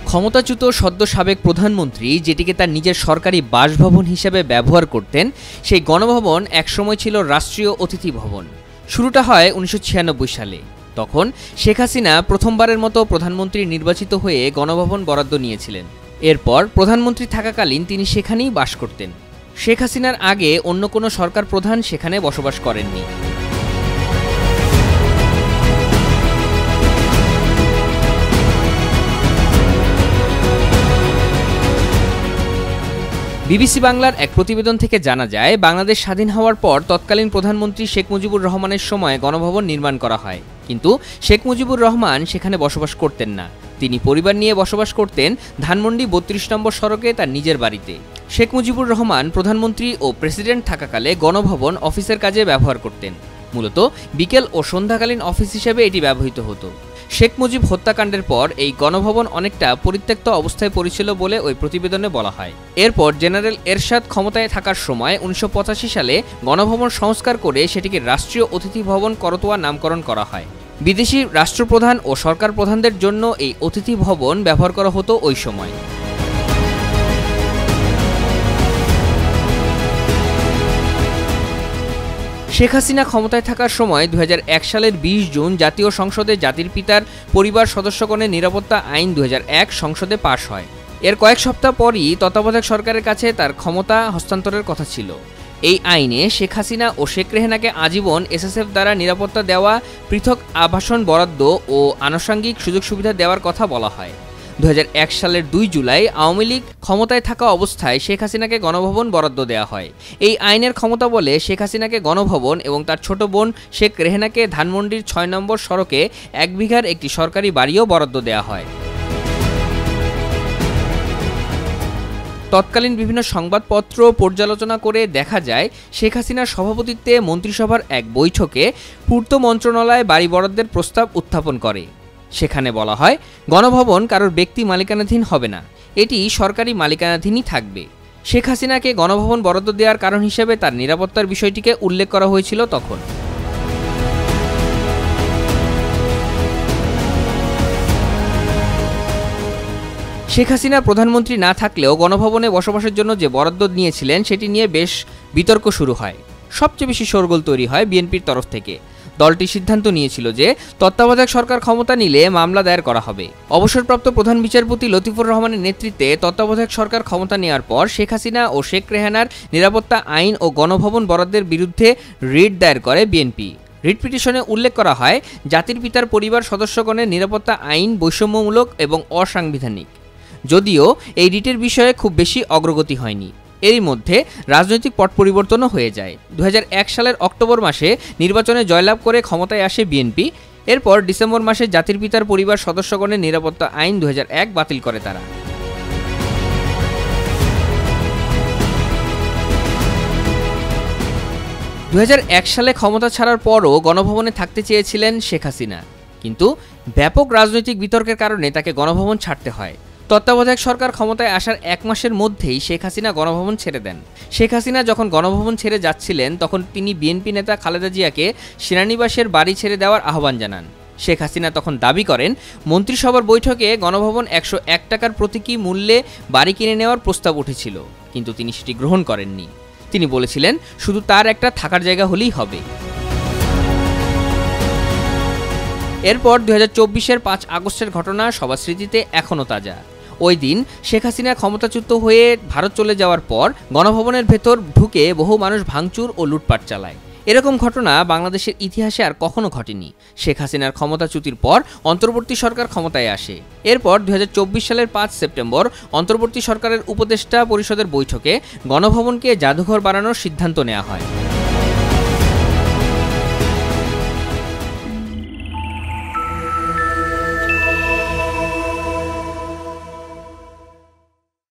ক্ষমতাচ্যুত সদ্য সাবেক প্রধানমন্ত্রী যেটিকে তার নিজের সরকারি বাসভবন হিসেবে ব্যবহার করতেন, সেই গণভবন একসময় ছিল রাষ্ট্রীয় অতিথি ভবন। শুরুটা হয় 1996 সালে। তখন শেখ হাসিনা প্রথমবারের মতো প্রধানমন্ত্রী নির্বাচিত হয়ে গণভবন বরাদ্দ নিয়েছিলেন। এরপর প্রধানমন্ত্রী থাকাকালীন তিনি সেখানেই বাস করতেন। শেখ হাসিনার আগে অন্য কোনো সরকার প্রধান সেখানে বসবাস করেননি। বিবিসি বাংলার এক প্রতিবেদন থেকে জানা যায়, বাংলাদেশ স্বাধীন হওয়ার পর তৎকালীন প্রধানমন্ত্রী শেখ মুজিবুর রহমানের সময় গণভবন নির্মাণ করা হয়, কিন্তু শেখ মুজিবুর রহমান সেখানে বসবাস করতেন না। তিনি পরিবার নিয়ে বসবাস করতেন ধানমন্ডি 32 নম্বর সড়কে তার নিজের বাড়িতে। শেখ মুজিবুর রহমান প্রধানমন্ত্রী ও প্রেসিডেন্ট থাকাকালে গণভবন অফিসের কাজে ব্যবহার করতেন। মূলত বিকেল ও সন্ধ্যাকালীন অফিস হিসেবে এটি ব্যবহৃত হতো। শেখ মুজিব হত্যাকাণ্ডের পর এই গণভবন অনেকটা পরিত্যক্ত অবস্থায় পড়েছিল বলে ওই প্রতিবেদনে বলা হয়। এরপর জেনারেল এরশাদ ক্ষমতায় থাকার সময় 1985 সালে গণভবন সংস্কার করে সেটিকে রাষ্ট্রীয় অতিথি ভবন করতোয়া নামকরণ করা হয়। বিদেশি রাষ্ট্রপ্রধান ও সরকার প্রধানদের জন্য এই অতিথি ভবন ব্যবহার করা হতো ওই সময়। শেখ হাসিনা ক্ষমতায় থাকার সময় 2001 সালের 20 জুন জাতীয় সংসদে জাতির পিতার পরিবার সদস্যগণের নিরাপত্তা আইন 2001 সংসদে পাশ হয়। এর কয়েক সপ্তাহ পরই তত্ত্বাবধায়ক সরকারের কাছে তার ক্ষমতা হস্তান্তরের কথা ছিল। এই আইনে শেখ হাসিনা ও শেখ রেহানাকে আজীবন এসএসএফ দ্বারা নিরাপত্তা দেওয়া, পৃথক আবাসন বরাদ্দ ও আনুষঙ্গিক সুযোগ সুবিধা দেওয়ার কথা বলা হয়। 2001 সালের 2 জুলাই আওয়ামী লীগ ক্ষমতায় থাকা অবস্থায় শেখ হাসিনাকে গণভবন বরাদ্দ দেওয়া হয়। এই আইনের ক্ষমতা বলে শেখ হাসিনাকে গণভবন এবং তার ছোট বোন শেখ রেহানাকে ধানমন্ডির 6 নম্বর সড়কে 1 বিঘার একটি সরকারি বাড়িও বরাদ্দ দেওয়া হয়। তৎকালীন বিভিন্ন সংবাদপত্র পর্যালোচনা করে দেখা যায়, শেখ হাসিনার সভাপতিত্বে মন্ত্রিসভার এক বৈঠকে পূর্ত মন্ত্রণালয় বাড়ি বরাদ্দের প্রস্তাব উত্থাপন করে। সেখানে বলা হয়, গণভবন কারোর ব্যক্তি মালিকানাধীন হবে না, এটি সরকারি মালিকানাধীনই থাকবে। শেখ হাসিনাকে গণভবন বরাদ্দ দেওয়ার কারণ হিসেবে তার নিরাপত্তার বিষয়টিকে উল্লেখ করা হয়েছিল তখন। শেখ হাসিনা প্রধানমন্ত্রী না থাকলেও গণভবনে বসবাসের জন্য যে বরাদ্দ নিয়েছিলেন সেটি নিয়ে বেশ বিতর্ক শুরু হয়। সবচেয়ে বেশি শোরগোল তৈরি হয় বিএনপির তরফ থেকে। দলটি সিদ্ধান্ত নিয়েছিল যে তত্ত্বাবধায়ক সরকার ক্ষমতা নিলে মামলা দায়ের করা হবে। অবসরপ্রাপ্ত প্রধান বিচারপতি লতিফুর রহমানের নেতৃত্বে তত্ত্বাবধায়ক সরকার ক্ষমতা নেওয়ার পর শেখ হাসিনা ও শেখ রেহানার নিরাপত্তা আইন ও গণভবন বরাদ্দের বিরুদ্ধে রিট দায়ের করে বিএনপি। রিট পিটিশনে উল্লেখ করা হয়, জাতির পিতার পরিবার সদস্যগণের নিরাপত্তা আইন বৈষম্যমূলক এবং অসাংবিধানিক। যদিও এই রিটের বিষয়ে খুব বেশি অগ্রগতি হয়নি। এরই মধ্যে রাজনৈতিক পট পরিবর্তনও হয়ে যায়। 2001 সালের অক্টোবর মাসে নির্বাচনে জয়লাভ করে ক্ষমতায় আসে বিএনপি। এরপর ডিসেম্বর মাসে জাতির পিতার পরিবার সদস্যগণের নিরাপত্তা আইন 2001 বাতিল করে তারা। সালে ক্ষমতা ছাড়ার পরও গণভবনে থাকতে চেয়েছিলেন শেখ হাসিনা, কিন্তু ব্যাপক রাজনৈতিক বিতর্কের কারণে তাকে গণভবন ছাড়তে হয়। তত্ত্বাবধায়ক সরকার ক্ষমতায় আসার 1 মাসের মধ্যেই শেখ হাসিনা গণভবন ছেড়ে দেন। শেখ হাসিনা যখন গণভবন ছেড়ে যাচ্ছিলেন তখন তিনি বিএনপি নেতা খালেদা জিয়াকে সেনানিবাসের বাড়ি ছেড়ে দেওয়ার আহ্বান জানান। শেখ হাসিনা তখন দাবি করেন, মন্ত্রিসভার বৈঠকে গণভবন 101 টাকার প্রতীকী মূল্যে বাড়ি কিনে নেওয়ার প্রস্তাব উঠেছিল, কিন্তু তিনি সেটি গ্রহণ করেননি। তিনি বলেছিলেন, শুধু তার একটা থাকার জায়গা হলেই হবে। এরপর 2024-এর 5 আগস্টের ঘটনা সবার স্মৃতিতে এখনও তাজা। ওই দিন শেখ হাসিনা ক্ষমতাচ্যুত হয়ে ভারত চলে যাওয়ার পর গণভবনের ভেতর ঢুকে বহু মানুষ ভাঙচুর ও লুটপাট চালায়। এরকম ঘটনা বাংলাদেশের ইতিহাসে আর কখনো ঘটেনি। শেখ হাসিনার ক্ষমতাচ্যুতির পর অন্তর্বর্তী সরকার ক্ষমতায় আসে। এরপর 2024 সালের 5 সেপ্টেম্বর অন্তর্বর্তী সরকারের উপদেষ্টা পরিষদের বৈঠকে গণভবনকে জাদুঘর বানানোর সিদ্ধান্ত নেওয়া হয়।